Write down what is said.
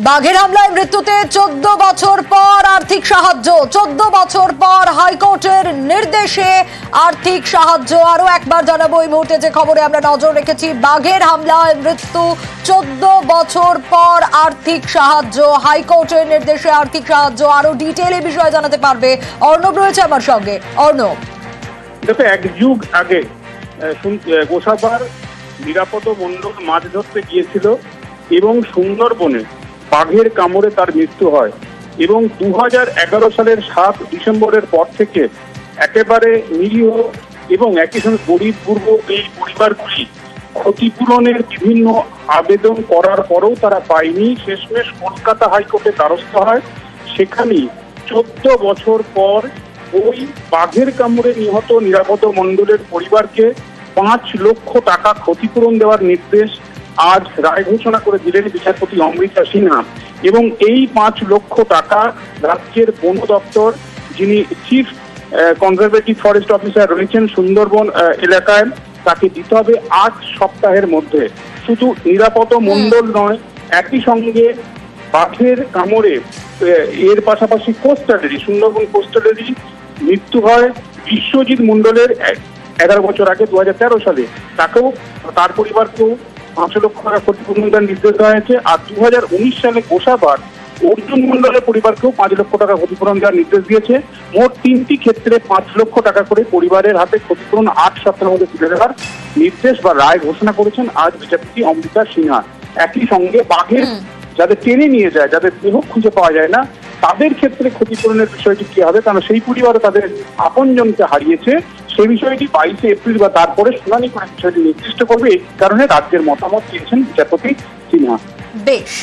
বাঘের হামলায় মৃত্যুতে 14 বছর পর আর্থিক সাহায্য। 14 বছর পর হাইকোর্টের নির্দেশে আর্থিক সাহায্য। আরো একবার জানাবো এই মুহূর্তে যে খবরে আমরা নজর রেখেছি, বাঘের হামলায় মৃত্যু, 14 বছর পর আর্থিক সাহায্য, হাইকোর্টের নির্দেশে আর্থিক সাহায্য। আরো ডিটেইলে বিষয়ে জানাতে পারবে অর্ণব রয়েছে আমার সঙ্গে। অর্ণব, দেখো, এক যুগ আগে গোসাবার নিরাপদ মণ্ডল মাছ ধরতে গিয়েছিল এবং সুন্দরবনে বাঘের কামড়ে তার মৃত্যু হয় এবং 2011 সালের 7 ডিসেম্বরের পর থেকে একেবারে নিরীহ এবং একই সঙ্গে গরিব পূর্ব এই পরিবারগুলি ক্ষতিপূরণের বিভিন্ন আবেদন করার পরেও তারা পায়নি। শেষমেশ কলকাতা হাইকোর্টে দ্বারস্থ হয়। সেখানেই 14 বছর পর ওই বাঘের কামড়ে নিহত নিরাপদ মণ্ডলের পরিবারকে 5 লক্ষ টাকা ক্ষতিপূরণ দেওয়ার নির্দেশ আজ রায় ঘোষণা করে দিলেন বিচারপতি অমৃতা সিনহা। এবং এই 5 লক্ষ টাকা রাজ্যের বন দপ্তর, যিনি চিফ কনজারভেটিভ ফরেস্ট অফিসার রয়েছেন সুন্দরবন এলাকায়, তাকে দিতে হবে 8 সপ্তাহের মধ্যে। শুধু নিরাপদ মণ্ডল নয়, একই সঙ্গে বাঘের কামড়ে এর পাশাপাশি কোস্টালেরই, সুন্দরবন কোস্টালেরই মৃত্যু হয় বিশ্বজিৎ মণ্ডলের 11 বছর আগে 2013 সালে। তাকেও, তার পরিবারকেও 5 লক্ষ টাকা ক্ষতিপূরণ দেওয়ার নির্দেশ দেওয়া হয়েছে। আর 2019 সালে গোসাবার অর্জুন মণ্ডলের পরিবারকেও 5 লক্ষ টাকা ক্ষতিপূরণ দেওয়ার নির্দেশ দিয়েছে। মোট 3টি ক্ষেত্রে 5 লক্ষ টাকা করে পরিবারের হাতে ক্ষতিপূরণ 8 সপ্তাহের মধ্যে তুলে দেওয়ার নির্দেশ বা রায় ঘোষণা করেছেন আজ বিচারপতি অমৃতা সিনহা। একই সঙ্গে বাঘের যাদের টেনে নিয়ে যায়, যাদের দেহ খুঁজে পাওয়া যায় না, তাদের ক্ষেত্রে ক্ষতিপূরণের বিষয়টি কি হবে, কারণ সেই পরিবারও তাদের আপনজনকে হারিয়েছে। সেই বিষয়টি 22 এপ্রিল বা তারপরে শুনানি করে বিষয়টি নির্দিষ্ট করবে। এই কারণে রাজ্যের মতামত চেয়েছেন বিচারপতি সিনহা। বেশ।